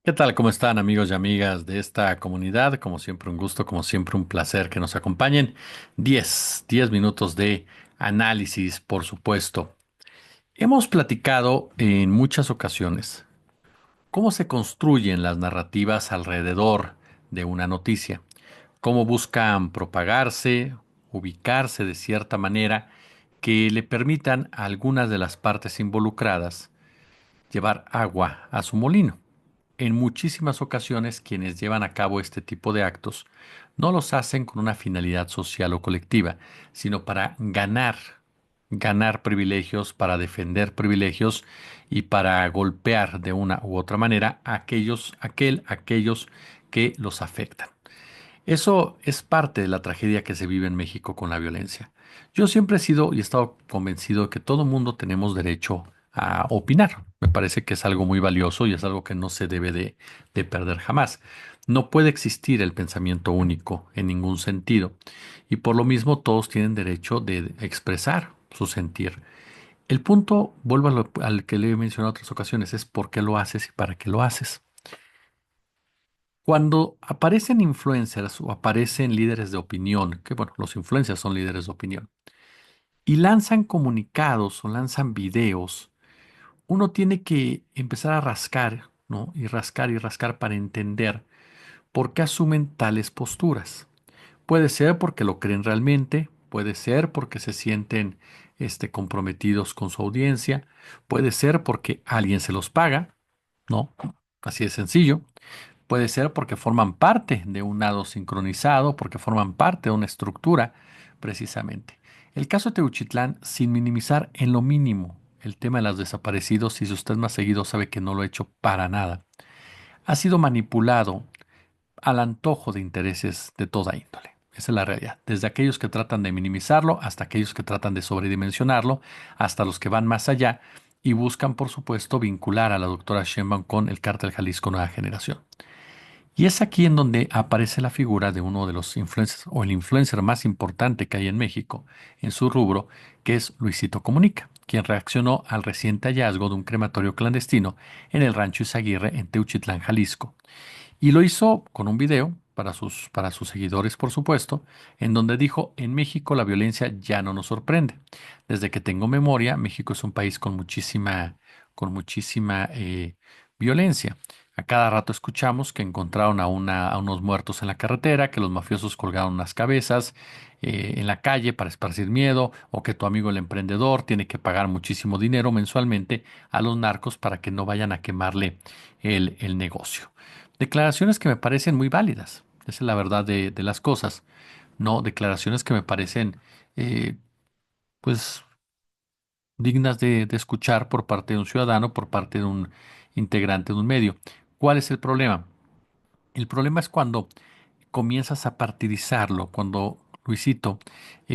¿Qué tal? ¿Cómo están amigos y amigas de esta comunidad? Como siempre un gusto, como siempre un placer que nos acompañen. Diez minutos de análisis, por supuesto. Hemos platicado en muchas ocasiones cómo se construyen las narrativas alrededor de una noticia, cómo buscan propagarse, ubicarse de cierta manera que le permitan a algunas de las partes involucradas llevar agua a su molino. En muchísimas ocasiones quienes llevan a cabo este tipo de actos no los hacen con una finalidad social o colectiva, sino para ganar privilegios, para defender privilegios y para golpear de una u otra manera a aquellos que los afectan. Eso es parte de la tragedia que se vive en México con la violencia. Yo siempre he sido y he estado convencido de que todo mundo tenemos derecho a opinar. Me parece que es algo muy valioso y es algo que no se debe de perder jamás. No puede existir el pensamiento único en ningún sentido y por lo mismo todos tienen derecho de expresar su sentir. El punto, vuelvo al que le he mencionado en otras ocasiones, es por qué lo haces y para qué lo haces. Cuando aparecen influencers o aparecen líderes de opinión, que bueno, los influencers son líderes de opinión, y lanzan comunicados o lanzan videos, uno tiene que empezar a rascar, ¿no? Y rascar para entender por qué asumen tales posturas. Puede ser porque lo creen realmente, puede ser porque se sienten comprometidos con su audiencia, puede ser porque alguien se los paga, ¿no? Así de sencillo. Puede ser porque forman parte de un nado sincronizado, porque forman parte de una estructura, precisamente. El caso de Teuchitlán, sin minimizar en lo mínimo el tema de los desaparecidos, si usted más seguido sabe que no lo he hecho para nada, ha sido manipulado al antojo de intereses de toda índole. Esa es la realidad. Desde aquellos que tratan de minimizarlo, hasta aquellos que tratan de sobredimensionarlo, hasta los que van más allá y buscan, por supuesto, vincular a la doctora Sheinbaum con el cártel Jalisco Nueva Generación. Y es aquí en donde aparece la figura de uno de los influencers o el influencer más importante que hay en México en su rubro, que es Luisito Comunica, quien reaccionó al reciente hallazgo de un crematorio clandestino en el rancho Izaguirre en Teuchitlán, Jalisco. Y lo hizo con un video para sus seguidores, por supuesto, en donde dijo, en México la violencia ya no nos sorprende. Desde que tengo memoria, México es un país con muchísima violencia. A cada rato escuchamos que encontraron a unos muertos en la carretera, que los mafiosos colgaron unas cabezas en la calle para esparcir miedo, o que tu amigo el emprendedor tiene que pagar muchísimo dinero mensualmente a los narcos para que no vayan a quemarle el negocio. Declaraciones que me parecen muy válidas, esa es la verdad de las cosas, no declaraciones que me parecen eh, pues dignas de escuchar por parte de un ciudadano, por parte de un integrante de un medio. ¿Cuál es el problema? El problema es cuando comienzas a partidizarlo, cuando Luisito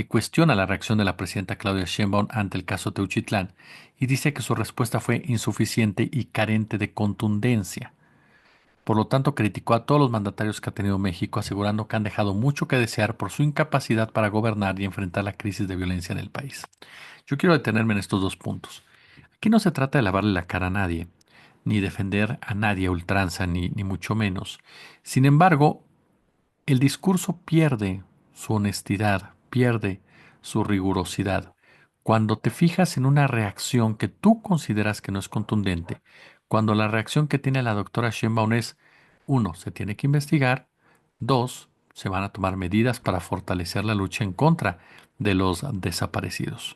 cuestiona la reacción de la presidenta Claudia Sheinbaum ante el caso Teuchitlán y dice que su respuesta fue insuficiente y carente de contundencia. Por lo tanto, criticó a todos los mandatarios que ha tenido México, asegurando que han dejado mucho que desear por su incapacidad para gobernar y enfrentar la crisis de violencia en el país. Yo quiero detenerme en estos dos puntos. Aquí no se trata de lavarle la cara a nadie, ni defender a nadie a ultranza, ni mucho menos. Sin embargo, el discurso pierde su honestidad, pierde su rigurosidad. Cuando te fijas en una reacción que tú consideras que no es contundente, cuando la reacción que tiene la doctora Sheinbaum es, uno, se tiene que investigar, dos, se van a tomar medidas para fortalecer la lucha en contra de los desaparecidos.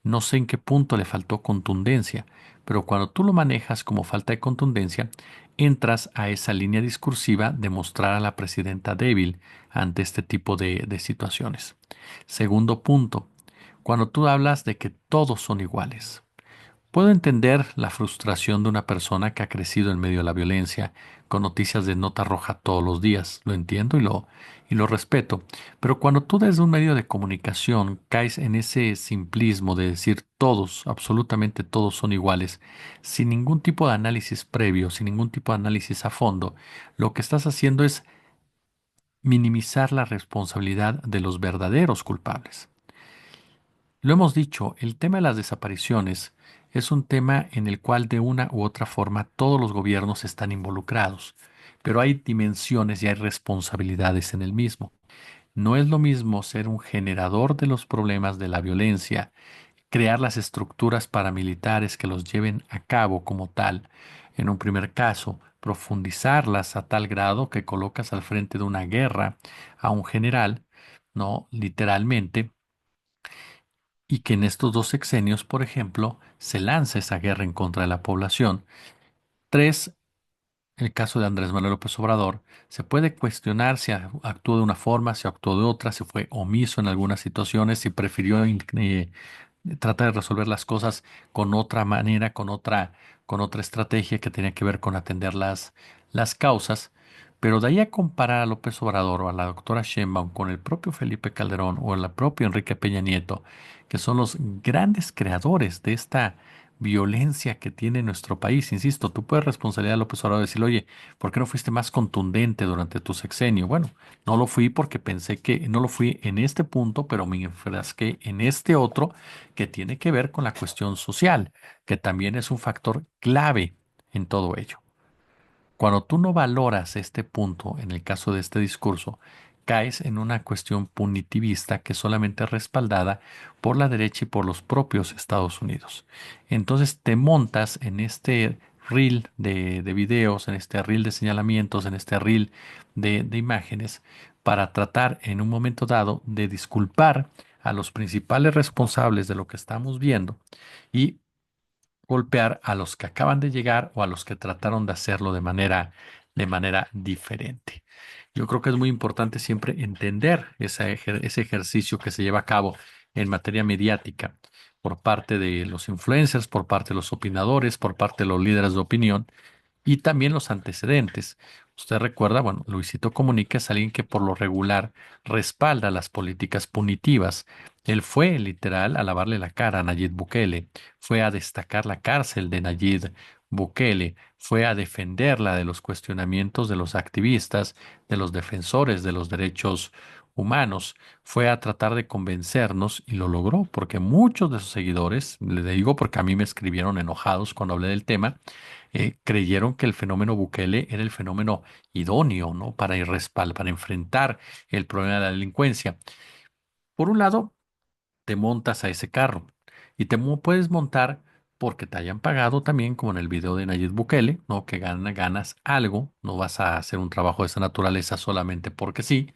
No sé en qué punto le faltó contundencia, pero cuando tú lo manejas como falta de contundencia, entras a esa línea discursiva de mostrar a la presidenta débil ante este tipo de situaciones. Segundo punto, cuando tú hablas de que todos son iguales. Puedo entender la frustración de una persona que ha crecido en medio de la violencia, con noticias de nota roja todos los días. Lo entiendo y lo respeto. Pero cuando tú desde un medio de comunicación caes en ese simplismo de decir todos, absolutamente todos son iguales, sin ningún tipo de análisis previo, sin ningún tipo de análisis a fondo, lo que estás haciendo es minimizar la responsabilidad de los verdaderos culpables. Lo hemos dicho, el tema de las desapariciones es un tema en el cual de una u otra forma todos los gobiernos están involucrados, pero hay dimensiones y hay responsabilidades en el mismo. No es lo mismo ser un generador de los problemas de la violencia, crear las estructuras paramilitares que los lleven a cabo como tal, en un primer caso, profundizarlas a tal grado que colocas al frente de una guerra a un general, no literalmente, y que en estos dos sexenios, por ejemplo, se lanza esa guerra en contra de la población. Tres, el caso de Andrés Manuel López Obrador, se puede cuestionar si actuó de una forma, si actuó de otra, si fue omiso en algunas situaciones, si prefirió trata de resolver las cosas con otra manera, con otra estrategia que tenía que ver con atender las causas. Pero de ahí a comparar a López Obrador o a la doctora Sheinbaum con el propio Felipe Calderón o el propio Enrique Peña Nieto, que son los grandes creadores de esta violencia que tiene nuestro país. Insisto, tú puedes responsabilizar a López Obrador y decirle, oye, ¿por qué no fuiste más contundente durante tu sexenio? Bueno, no lo fui porque pensé que no lo fui en este punto, pero me enfrasqué en este otro que tiene que ver con la cuestión social, que también es un factor clave en todo ello. Cuando tú no valoras este punto, en el caso de este discurso, caes en una cuestión punitivista que solamente es respaldada por la derecha y por los propios Estados Unidos. Entonces te montas en este reel de videos, en este reel de señalamientos, en este reel de imágenes, para tratar en un momento dado de disculpar a los principales responsables de lo que estamos viendo y golpear a los que acaban de llegar o a los que trataron de hacerlo de manera diferente. Yo creo que es muy importante siempre entender ese ejercicio que se lleva a cabo en materia mediática por parte de los influencers, por parte de los opinadores, por parte de los líderes de opinión y también los antecedentes. Usted recuerda, bueno, Luisito Comunica es alguien que por lo regular respalda las políticas punitivas. Él fue literal a lavarle la cara a Nayib Bukele, fue a destacar la cárcel de Nayib Bukele, fue a defenderla de los cuestionamientos de los activistas, de los defensores de los derechos humanos, fue a tratar de convencernos y lo logró, porque muchos de sus seguidores, le digo porque a mí me escribieron enojados cuando hablé del tema, creyeron que el fenómeno Bukele era el fenómeno idóneo, ¿no? Para para enfrentar el problema de la delincuencia. Por un lado, te montas a ese carro y puedes montar porque te hayan pagado también, como en el video de Nayib Bukele, ¿no? Que ganas algo, no vas a hacer un trabajo de esa naturaleza solamente porque sí,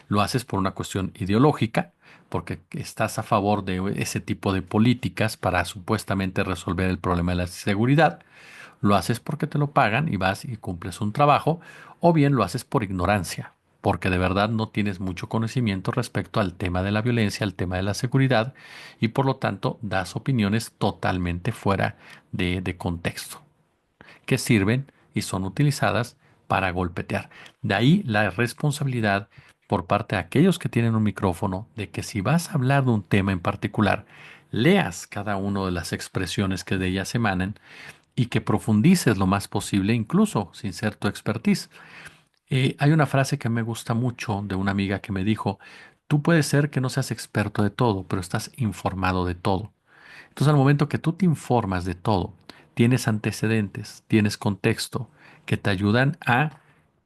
lo haces por una cuestión ideológica, porque estás a favor de ese tipo de políticas para supuestamente resolver el problema de la seguridad. Lo haces porque te lo pagan y vas y cumples un trabajo, o bien lo haces por ignorancia, porque de verdad no tienes mucho conocimiento respecto al tema de la violencia, al tema de la seguridad, y por lo tanto das opiniones totalmente fuera de contexto, que sirven y son utilizadas para golpetear. De ahí la responsabilidad por parte de aquellos que tienen un micrófono de que si vas a hablar de un tema en particular, leas cada una de las expresiones que de ellas emanan y que profundices lo más posible, incluso sin ser tu expertise. Hay una frase que me gusta mucho de una amiga que me dijo, tú puedes ser que no seas experto de todo, pero estás informado de todo. Entonces, al momento que tú te informas de todo, tienes antecedentes, tienes contexto que te ayudan a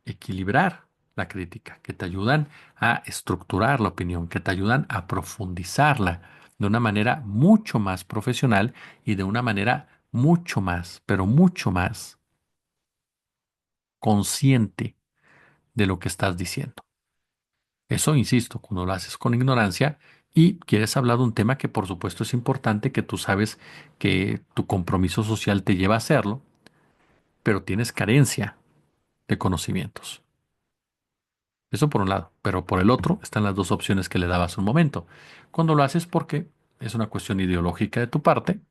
equilibrar la crítica, que te ayudan a estructurar la opinión, que te ayudan a profundizarla de una manera mucho más profesional y de una manera mucho más, pero mucho más consciente de lo que estás diciendo. Eso, insisto, cuando lo haces con ignorancia y quieres hablar de un tema que por supuesto es importante, que tú sabes que tu compromiso social te lleva a hacerlo, pero tienes carencia de conocimientos. Eso por un lado, pero por el otro están las dos opciones que le daba hace un momento. Cuando lo haces porque es una cuestión ideológica de tu parte,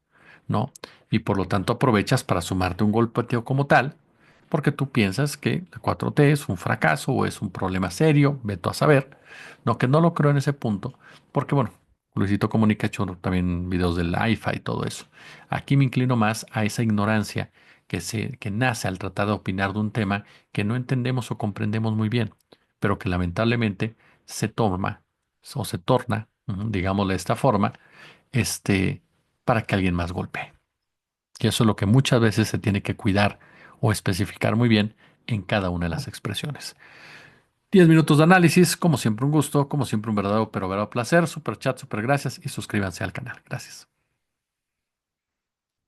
¿no? Y por lo tanto aprovechas para sumarte un golpeteo como tal, porque tú piensas que la 4T es un fracaso o es un problema serio, veto a saber. No, que no lo creo en ese punto, porque bueno, Luisito Comunica ha hecho también videos del AIFA y todo eso. Aquí me inclino más a esa ignorancia que nace al tratar de opinar de un tema que no entendemos o comprendemos muy bien, pero que lamentablemente se toma o se torna, digámosle de esta forma, este, para que alguien más golpee. Que eso es lo que muchas veces se tiene que cuidar o especificar muy bien en cada una de las expresiones. 10 minutos de análisis, como siempre un gusto, como siempre un verdadero pero verdadero placer. Super chat, super gracias y suscríbanse al canal. Gracias.